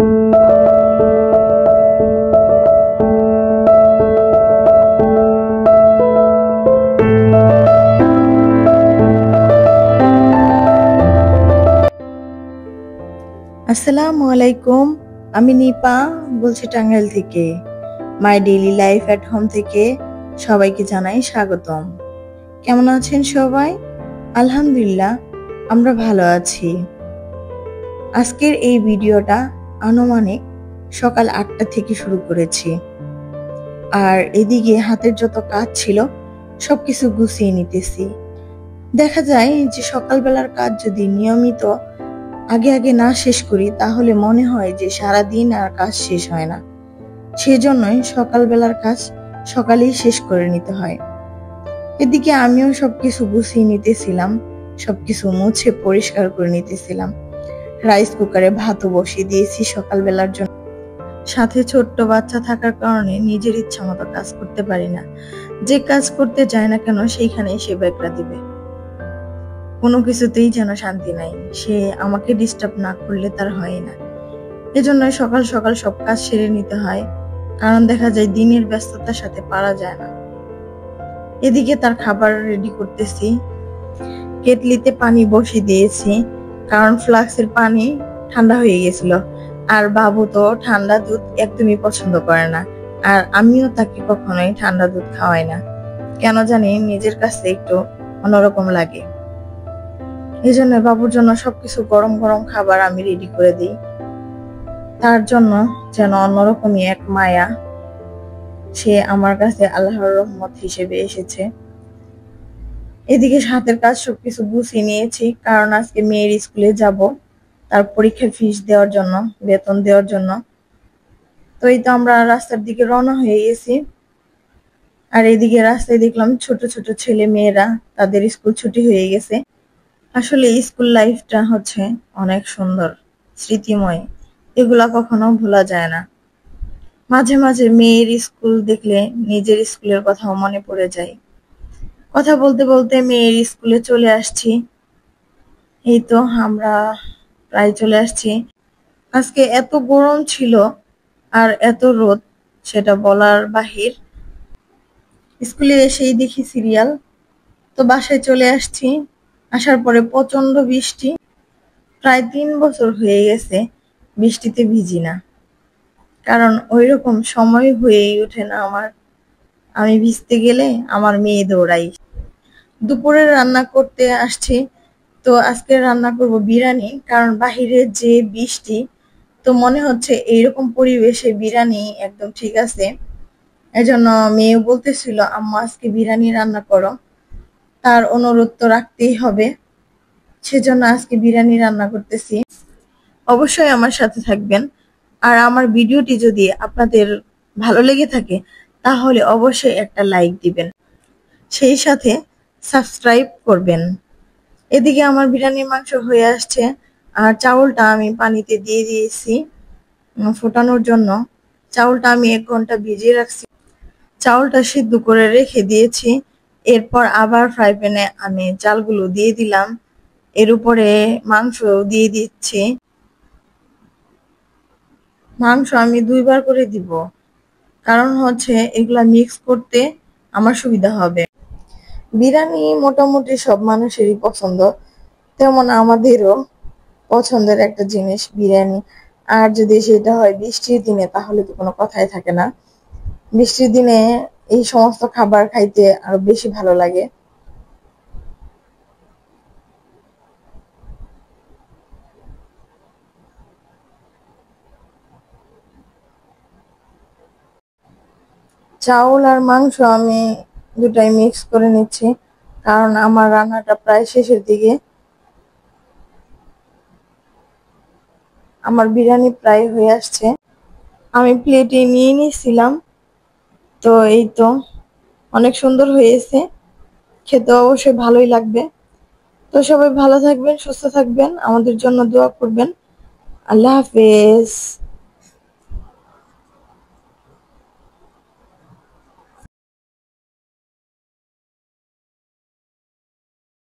আসসালামু আলাইকুম, আমি নিপা বলছি টাঙ্গাইল থেকে। My daily life at home থেকে সবাইকে জানাই স্বাগতম। কেমন আছেন সবাই? আলহামদুলিল্লাহ, আমরা ভালো আছি। আজকের এই ভিডিওটা আনুমানিক সকাল 8টা থেকে শুরু করেছি। আর এদিকে হাতের যত কাজ ছিল সবকিছু গুছিয়ে নিতেছি। দেখা যায় যে সকালবেলার কাজ যদি নিয়মিত আগে না শেষ করি তাহলে মনে হয় যে সারাদিন আর কাজ শেষ হয় না। সেজন্যই সকালবেলার কাজ সকালেই শেষ করে নিতে হয়। এদিকে আমিও সবকিছু গুছিয়ে নিতেছিলাম, সবকিছু মুছে পরিষ্কার করে নিতেছিলাম। রাইস কুকারে ভাতও বসিয়ে দিয়েছি সকালবেলার জন্য। সাথে ছোট্ট বাচ্চা থাকার কারণে নিজের ইচ্ছা মতো কাজ করতে পারি না। যে কাজ করতে চায় না কেন সেইখানেই সে ব্যাকরা দিবে। কোনো কিছুতেই যেন শান্তি নাই, সে আমাকে ডিস্টার্ব না করলে তার হয় না। এজন্য সকাল সকাল সব কাজ সেরে নিতে হয়, কারণ দেখা যায় দিনের ব্যস্ততার সাথে পারা যায় না। এদিকে তার খাবার রেডি করতেছি। কেটলিতে পানি বসিয়ে দিয়েছি, কারণ ফ্লাক্সের পানি ঠান্ডা হয়ে গেছিল। আর বাবু তো ঠান্ডা দুধ একদমই পছন্দ করে না, আর আমিও তাকে কখনোই ঠান্ডা দুধ খাওয়াই না। কেন জানি নিজের কাছে একটু অন্যরকম লাগে। এই জন্য বাবুর জন্য সবকিছু গরম গরম খাবার আমি রেডি করে দিই। তার জন্য যেন অন্যরকমই এক মায়া, সে আমার কাছে আল্লাহর রহমত হিসেবে এসেছে। এদিকে হাতের কাজ সবকিছু গুছিয়ে নিয়েছি, কারণ আজকে মেয়ের স্কুলে যাব, তার পরীক্ষার ফিস দেওয়ার জন্য, বেতন দেওয়ার জন্য। তো এই তো আমরা রাস্তার দিকে রওনা হয়ে গেছি। আর এদিকে রাস্তায় দেখলাম ছোট ছোট ছেলে মেয়েরা, তাদের স্কুল ছুটি হয়ে গেছে। আসলে স্কুল লাইফটা হচ্ছে অনেক সুন্দর, স্মৃতিময়, এগুলা কখনো ভোলা যায় না। মাঝে মাঝে মেয়ের স্কুল দেখলে নিজের স্কুলের কথাও মনে পড়ে যায়। কথা বলতে বলতে মেয়ের স্কুলে চলে আসছি। এই তো আমরা প্রায় চলে আসছি। আজকে এত গরম ছিল আর এত রোদ, সেটা বলার বাহির। স্কুলে এসেই দেখি সিরিয়াল। তো বাসায় চলে আসছি। আসার পরে প্রচন্ড বৃষ্টি। প্রায় 3 বছর হয়ে গেছে বৃষ্টিতে ভিজি না, কারণ ওইরকম সময় হয়েই ওঠে না আমার। আমি ভিজতে গেলে আমার মেয়ে দৌড়াই। দুপুরে রান্না করতে আসছি। তো আজকে রান্না করব বিরিয়ানি, কারণ বাহিরে যে বৃষ্টি, তো মনে হচ্ছে এইরকম পরিবেশে বিরিয়ানি একদম ঠিক আছে। এজন্য মেয়েও বলতেছিল আম্মা আজকে বিরিয়ানি রান্না করো, তার অনুরোধ তো রাখতেই হবে। সেজন্য আজকে বিরিয়ানি রান্না করতেছি। অবশ্যই আমার সাথে থাকবেন। আর আমার ভিডিওটি যদি আপনাদের ভালো লেগে থাকে তাহলে অবশ্যই একটা লাইক দিবেন, সেই সাথে সাবস্ক্রাইব করবেন। এদিকে আমার বিরিয়ানির মাংস হয়ে আসছে, আর চাউলটা আমি পানিতে দিয়ে দিয়েছি ফোটানোর জন্য। চাউলটা আমি 1 ঘন্টা ভিজিয়ে রাখছি। চাউলটা সিদ্ধ করে রেখে দিয়েছি। এরপর আবার ফ্রাই প্যানে আমি চালগুলো দিয়ে দিলাম, এর উপরে মাংস দিয়ে দিচ্ছি। মাংস আমি 2 বার করে দিব, কারণ হচ্ছে এগুলা মিক্স করতে আমার সুবিধা হবে। বিরিয়ানি মোটামুটি সব মানুষেরই পছন্দ, তেমন আমাদেরও পছন্দের একটা জিনিস বিরিয়ানি। আর যদি সেটা হয় বৃষ্টির দিনে তাহলে তো কোনো কথাই থাকে না। বৃষ্টির দিনে এই সমস্ত খাবার খাইতে আরো বেশি ভালো লাগে। চাউল আর মাংস আমি দুটাই মিক্স করে নিচ্ছি, কারণ আমার রান্নাটা প্রায় শেষের দিকে। আমার বিরিয়ানি প্রায় হয়ে আসছে। আমি প্লেটে নিয়ে নিয়েছিলাম। তো এই তো অনেক সুন্দর হয়েছে, খেতে অবশ্যই ভালোই লাগবে। তো সবাই ভালো থাকবেন, সুস্থ থাকবেন, আমাদের জন্য দোয়া করবেন। আল্লাহ হাফেজ।